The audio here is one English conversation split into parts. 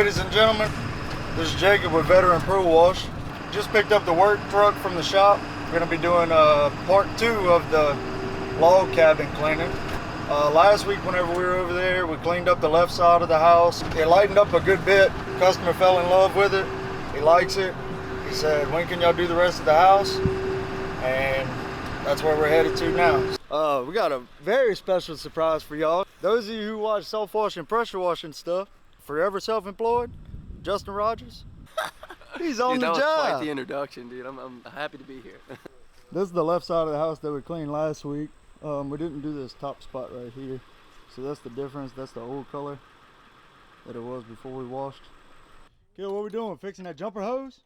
ladies and gentlemen. This is Jacob with Veteran Pro Wash. Just picked up the work truck from the shop. We're going to be doing part 2 of the log cabin cleaning. Last week whenever we were over there, we cleaned up the left side of the house. It lightened up a good bit. Customer fell in love with it. He likes it. He said, when can y'all do the rest of the house? And that's where we're headed to now. We got a very special surprise for y'all. Those of you who watch self-washing, pressure washing stuff, forever self-employed, Justin Rogers, he's on the job. That was quite the introduction, dude. I'm happy to be here. This is the left side of the house that we cleaned last week. We didn't do this top spot right here. So that's the difference. That's the old color that it was before we washed. Okay, what are we doing? Fixing that jumper hose?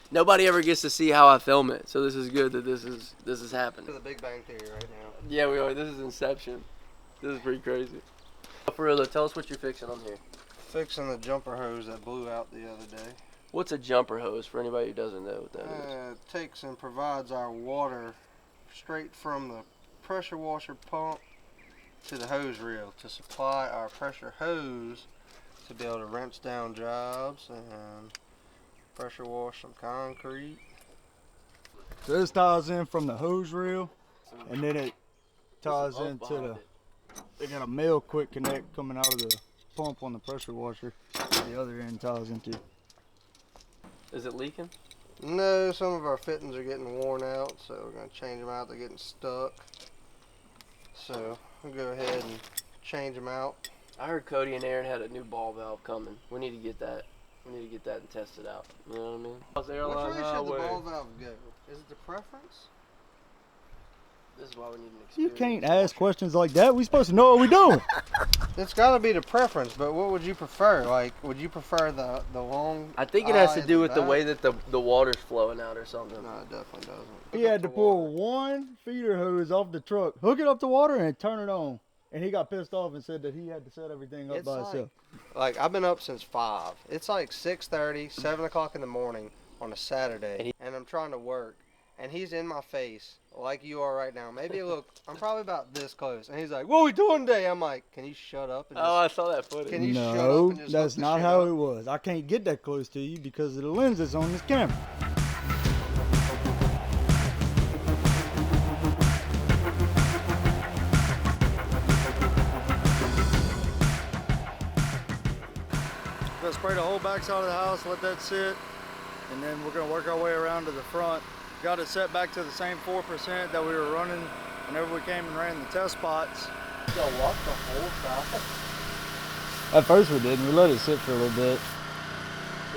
Nobody ever gets to see how I film it, so this is good that this is happening. The Big Bang Theory right now. Yeah, we are. This is Inception. This is pretty crazy. For real, tell us what you're fixing on here. Fixing the jumper hose that blew out the other day. What's a jumper hose for anybody who doesn't know what that is? It takes and provides our water straight from the pressure washer pump to the hose reel to supply our pressure hose to be able to rinse down jobs and pressure wash some concrete. So this ties in from the hose reel, and then it ties into the, they got a male quick connect coming out of the pump on the pressure washer. The other end ties into. Is it leaking? No, some of our fittings are getting worn out, so we're going to change them out. They're getting stuck. So we'll go ahead and change them out. I heard Cody and Aaron had a new ball valve coming. We need to get that. We need to get that and test it out. You know what I mean? Which way should the ball valve go? Is it the preference? This is why we need an experience. You can't ask questions like that. We supposed to know what we doing. It's got to be the preference, but what would you prefer? Like, would you prefer the long? I think it has to do with the way that the water's flowing out or something. No, it definitely doesn't. He had to pull one feeder hose off the truck, hook it up to water, and turn it on. And he got pissed off and said that he had to set everything up by himself. Like, I've been up since 5. It's like 6:30, 7 o'clock in the morning on a Saturday, and I'm trying to work. And he's in my face like you are right now. Maybe look, I'm probably about this close. And he's like, what are we doing today? I'm like, can you shut up? And I saw that footage. Can you shut up and just that's not how it was. I can't get that close to you because of the lenses on this camera. Gonna spray the whole back side of the house, let that sit, and then we're gonna work our way around to the front. Got it set back to the same 4% that we were running whenever we came and ran the test spots. You gotta walk the whole side. At first we didn't. We let it sit for a little bit.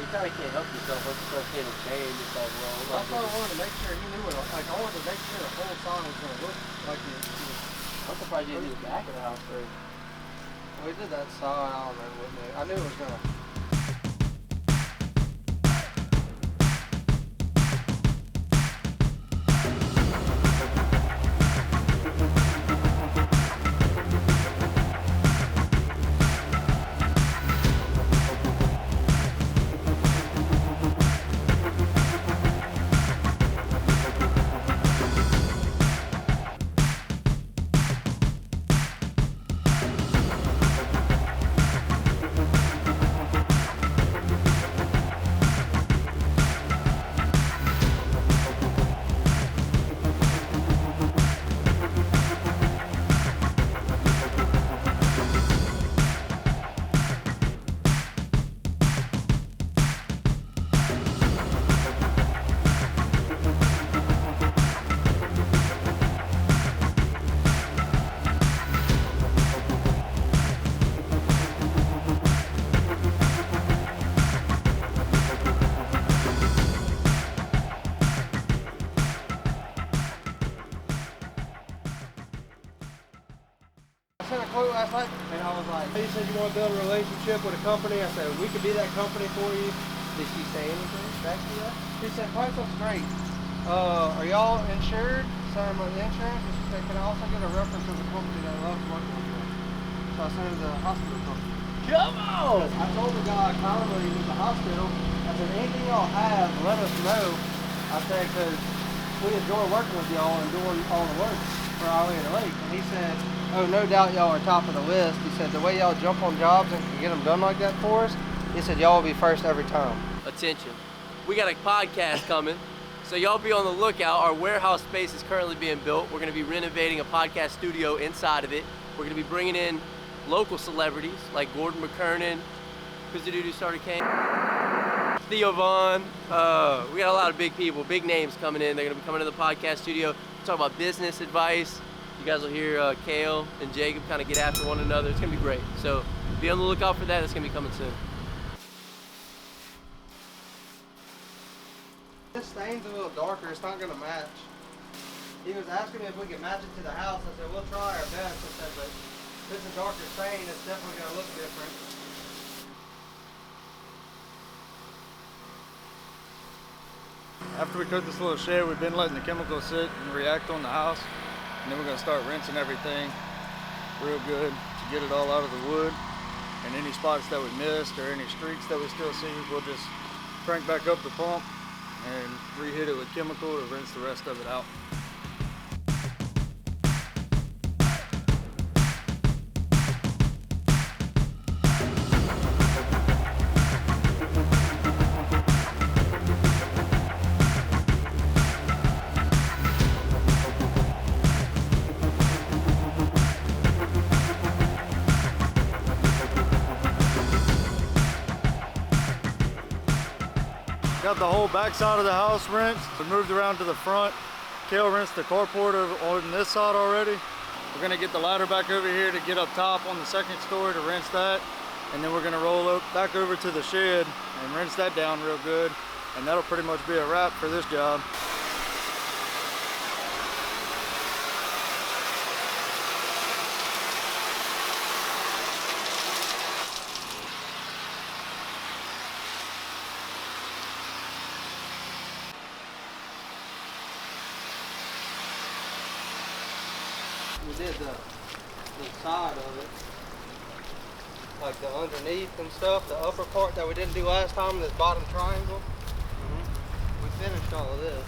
You kind of can't help yourself once you start getting a change. It's like, well, I thought I wanted to make sure he knew it. Like, I wanted to make sure the whole side was going to look like it. I'm surprised you didn't do the back of the house first. We did that side. I don't know what I knew it was going to. I sent a quote last night, and I was like, "You said you want to build a relationship with a company." I said, "We could be that company for you." Did she say anything back to you? She said, "Price looks great. Are y'all insured?" Sent her my insurance, and she said, "Can I also get a reference of the company that loves working with you?" So I sent her the hospital company. Come on! I told the guy kindly with the hospital, I said, "Anything y'all have, let us know." I said, "Because we enjoy working with y'all and doing all the work for Alligator Lake." And he said, "Oh, no doubt y'all are top of the list." He said, "The way y'all jump on jobs and can get them done like that for us, He said, y'all will be first every time. Attention. We got a podcast coming, so y'all be on the lookout. Our warehouse space is currently being built. We're going to be renovating a podcast studio inside of it. We're going to be bringing in local celebrities like Gordon McKernan, who's the dude who started Kane, Theo Vaughn. We got a lot of big people, big names coming in. They're going to be coming to the podcast studio, talk about business advice. You guys will hear Kale and Jacob kind of get after one another. It's going to be great. So be on the lookout for that. It's going to be coming soon. This stain's a little darker. It's not going to match. He was asking me if we could match it to the house. I said, we'll try our best. I said, but if it's a darker stain, it's definitely going to look different. After we coat this little shed, we've been letting the chemicals sit and react on the house. And then we're going to start rinsing everything real good to get it all out of the wood. And any spots that we missed or any streaks that we still see, we'll just crank back up the pump and re-hit it with chemical to rinse the rest of it out. Got the whole back side of the house rinsed. We moved around to the front. Kale rinsed the carport on this side already. We're gonna get the ladder back over here to get up top on the second story to rinse that. And then we're gonna roll back over to the shed and rinse that down real good. And that'll pretty much be a wrap for this job. We did the side of it, like the underneath and stuff, the upper part that we didn't do last time, this bottom triangle. We finished all of this.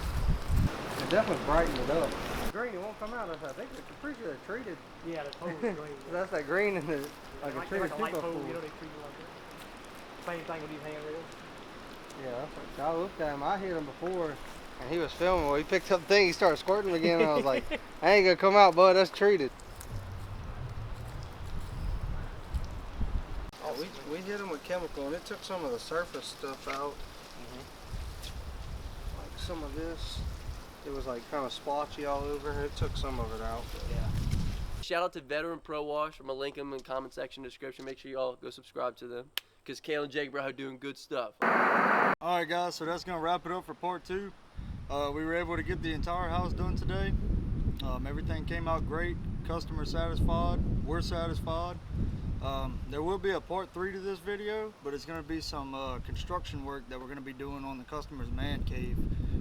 It definitely brightened it up. Green, it won't come out. I think I'm pretty sure they're treated. Yeah, the totally green. That's that green in the like a like treated a light super pole, pool. you know, they treat you like that. Same thing with these handrails. Yeah, that's what I looked at him. I hit him before, and he was filming. Well, he picked up the thing, he started squirting again, and I was like, I ain't gonna come out, bud. That's treated. Oh, we hit him with chemical, and it took some of the surface stuff out. Like some of this, it was like kind of splotchy all over. It took some of it out. But. Yeah. Shout out to Veteran Pro Wash. I'm gonna link them in the comment section description. Make sure y'all go subscribe to them, because Kale and Jacob are doing good stuff. All right, guys, so that's gonna wrap it up for part 2. We were able to get the entire house done today. Everything came out great. Customer satisfied. We're satisfied. There will be a part 3 to this video, but it's gonna be some construction work that we're gonna be doing on the customer's man cave.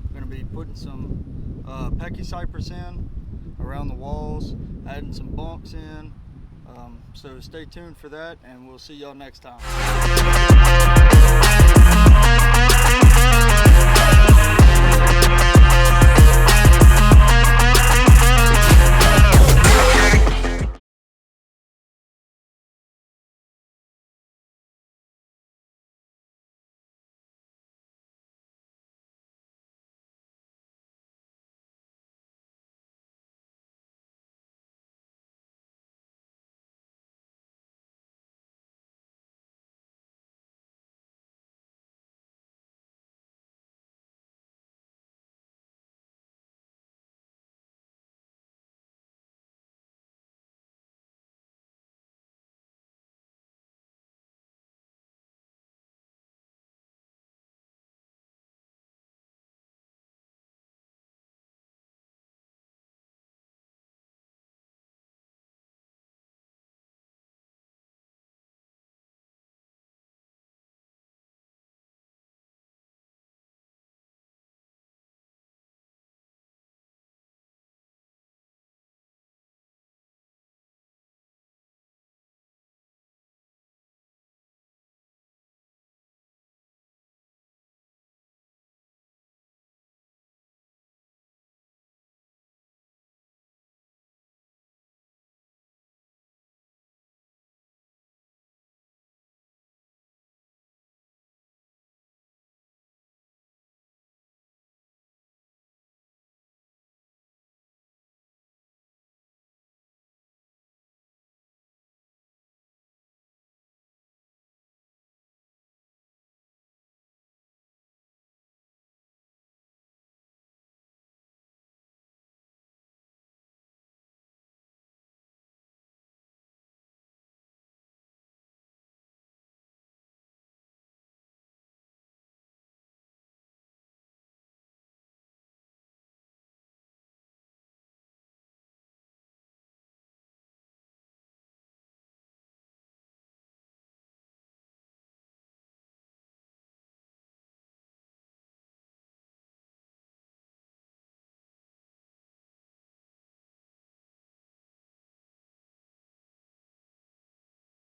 We're gonna be putting some Pecky cypress in around the walls, adding some bunks in. So stay tuned for that, and we'll see y'all next time.